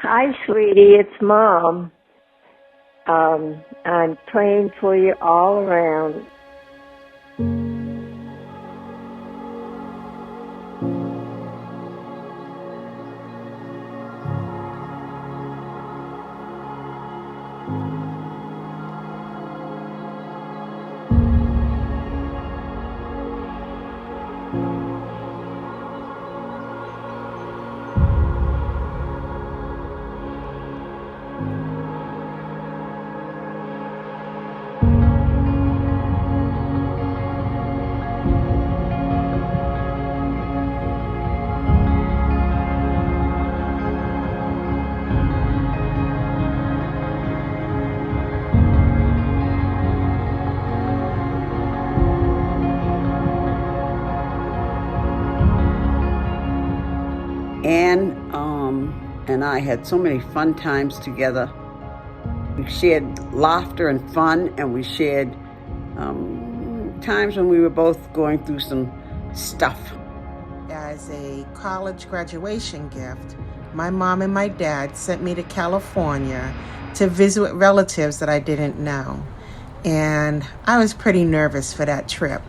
Hi, sweetie. It's Mom. I'm praying for you all around. Anne and I had so many fun times together. We shared laughter and fun, and we shared times when we were both going through some stuff. As a college graduation gift, my mom and my dad sent me to California to visit with relatives that I didn't know. And I was pretty nervous for that trip.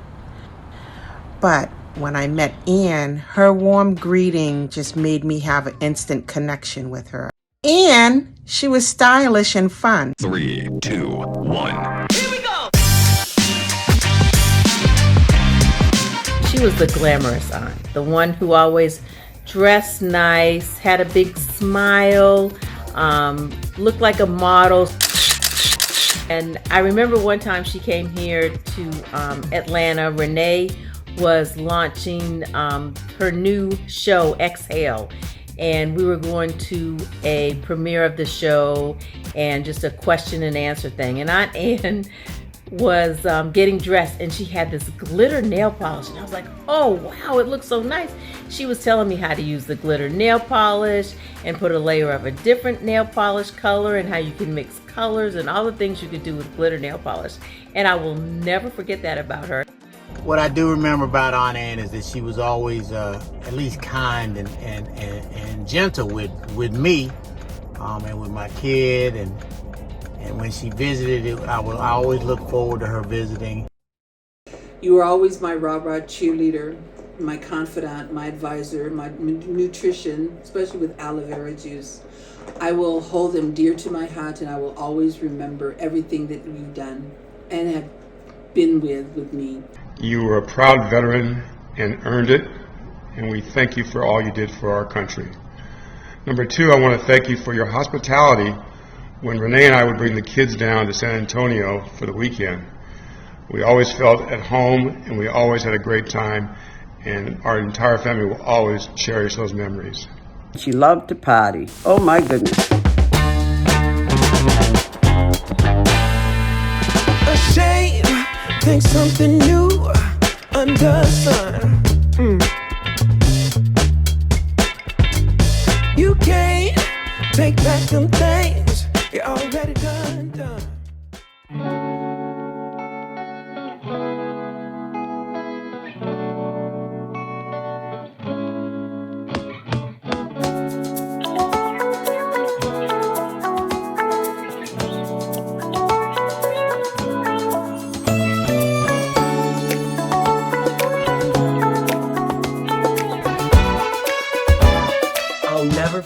But when I met Anne, her warm greeting just made me have an instant connection with her. And she was stylish and fun. 3, 2, 1. Here we go! She was the glamorous aunt, the one who always dressed nice, had a big smile, looked like a model. And I remember one time she came here to Atlanta. René was launching her new show, Exhale, and we were going to a premiere of the show and just a question and answer thing. And Aunt Anne was getting dressed, and she had this glitter nail polish, and I was like, oh wow, it looks so nice. She was telling me how to use the glitter nail polish and put a layer of a different nail polish color and how you can mix colors and all the things you could do with glitter nail polish. And I will never forget that about her. What I do remember about Aunt Anne is that she was always at least kind and gentle with me and with my kid, and when she visited, I always look forward to her visiting. You were always my rah-rah cheerleader, my confidant, my advisor, my nutrition, especially with aloe vera juice. I will hold them dear to my heart, and I will always remember everything that you've done and have been with me. You were a proud veteran and earned it, and we thank you for all you did for our country. Number 2, I want to thank you for your hospitality when René and I would bring the kids down to San Antonio for the weekend. We always felt at home, and we always had a great time, and our entire family will always cherish those memories. She loved to party. Oh my goodness. A shame, think something new under the sun. You can't take back them things you already done.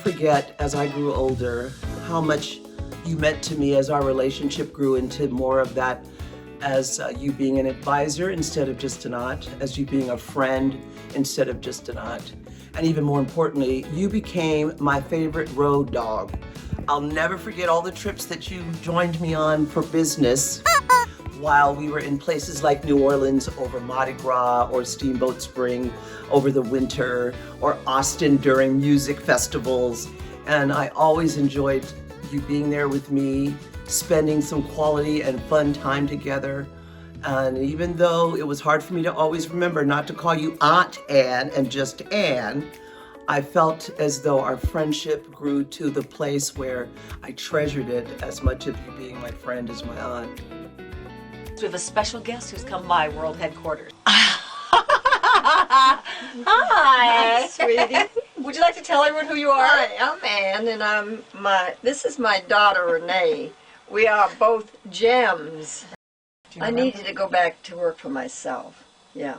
Forget, as I grew older, how much you meant to me as our relationship grew into more of that, as you being an advisor instead of just an aunt, as you being a friend instead of just an aunt. And even more importantly, you became my favorite road dog. I'll never forget all the trips that you joined me on for business while we were in places like New Orleans over Mardi Gras or Steamboat Spring over the winter, or Austin during music festivals. And I always enjoyed you being there with me, spending some quality and fun time together. And even though it was hard for me to always remember not to call you Aunt Anne and just Anne, I felt as though our friendship grew to the place where I treasured it as much of you being my friend as my aunt. We have a special guest who's come by World Headquarters. Hi, sweetie. Would you like to tell everyone who you are? Hi, I'm Anne, and this is my daughter, René. We are both gems. I needed to go back to work for myself, yeah.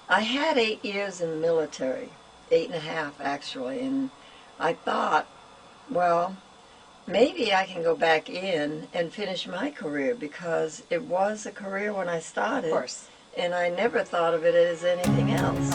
I had 8 years in the military, 8.5 actually, and I thought, well, maybe I can go back in and finish my career, because it was a career when I started. Of course. And I never thought of it as anything else.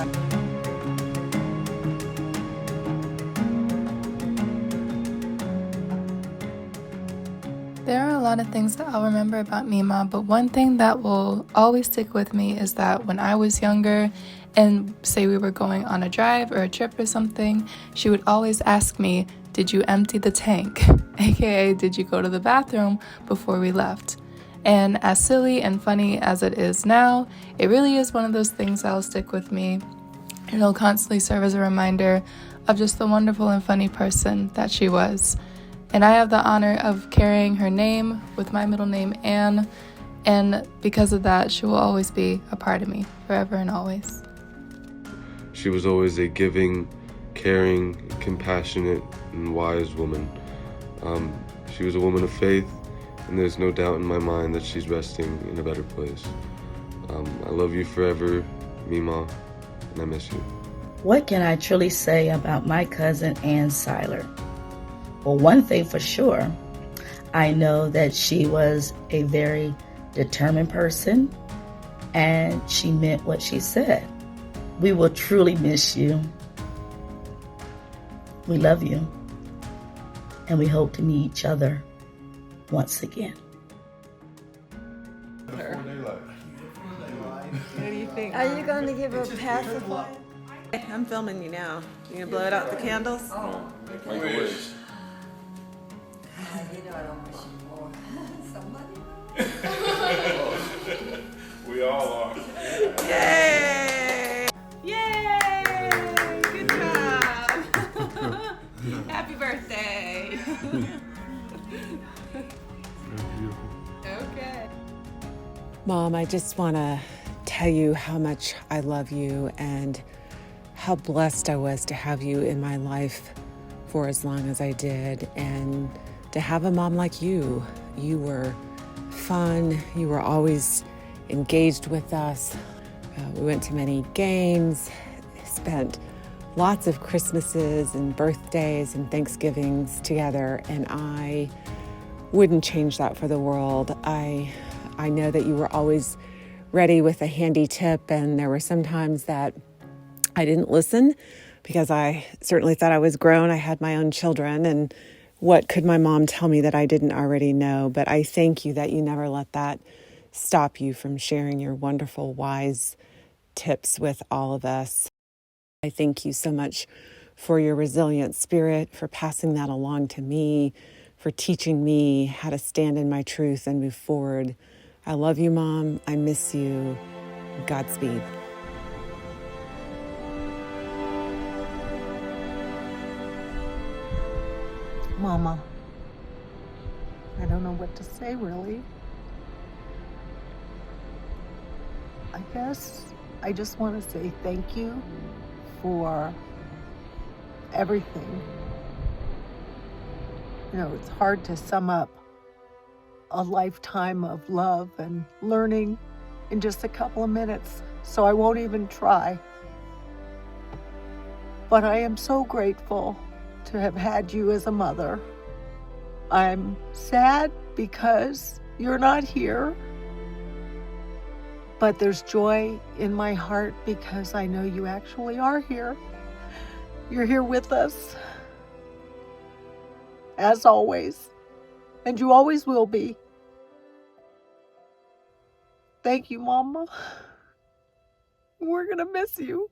There are a lot of things that I'll remember about Mima, but one thing that will always stick with me is that when I was younger and say we were going on a drive or a trip or something, she would always ask me, did you empty the tank? AKA, did you go to the bathroom before we left? And as silly and funny as it is now, it really is one of those things that'll stick with me. And it'll constantly serve as a reminder of just the wonderful and funny person that she was. And I have the honor of carrying her name with my middle name, Anne, and because of that, she will always be a part of me, forever and always. She was always a giving, caring, compassionate, and wise woman. She was a woman of faith, and there's no doubt in my mind that she's resting in a better place. I love you forever, Mima, and I miss you. What can I truly say about my cousin Anne Syler? Well, one thing for sure, I know that she was a very determined person, and she meant what she said. We will truly miss you. We love you, and we hope to meet each other once again. What do you think? Are you going to give a pacifier? I'm filming you now. You gonna blow it out the candles? Oh. Make a wish. You know I don't wish you more. Somebody. We all are. Yay! Yay! Good job! Happy birthday! Okay. Mom, I just want to tell you how much I love you and how blessed I was to have you in my life for as long as I did, and to have a mom like you. You were fun. You were always engaged with us. We went to many games, spent lots of Christmases and birthdays and Thanksgivings together, and I wouldn't change that for the world. I know that you were always ready with a handy tip, and there were some times that I didn't listen because I certainly thought I was grown. I had my own children, and what could my mom tell me that I didn't already know? But I thank you that you never let that stop you from sharing your wonderful, wise tips with all of us. I thank you so much for your resilient spirit, for passing that along to me, for teaching me how to stand in my truth and move forward. I love you, Mom. I miss you. Godspeed. Mama, I don't know what to say, really. I guess I just want to say thank you for everything. You know, it's hard to sum up a lifetime of love and learning in just a couple of minutes, so I won't even try. But I am so grateful to have had you as a mother. I'm sad because you're not here, but there's joy in my heart because I know you actually are here. You're here with us, as always, and you always will be. Thank you, Mama. We're gonna miss you.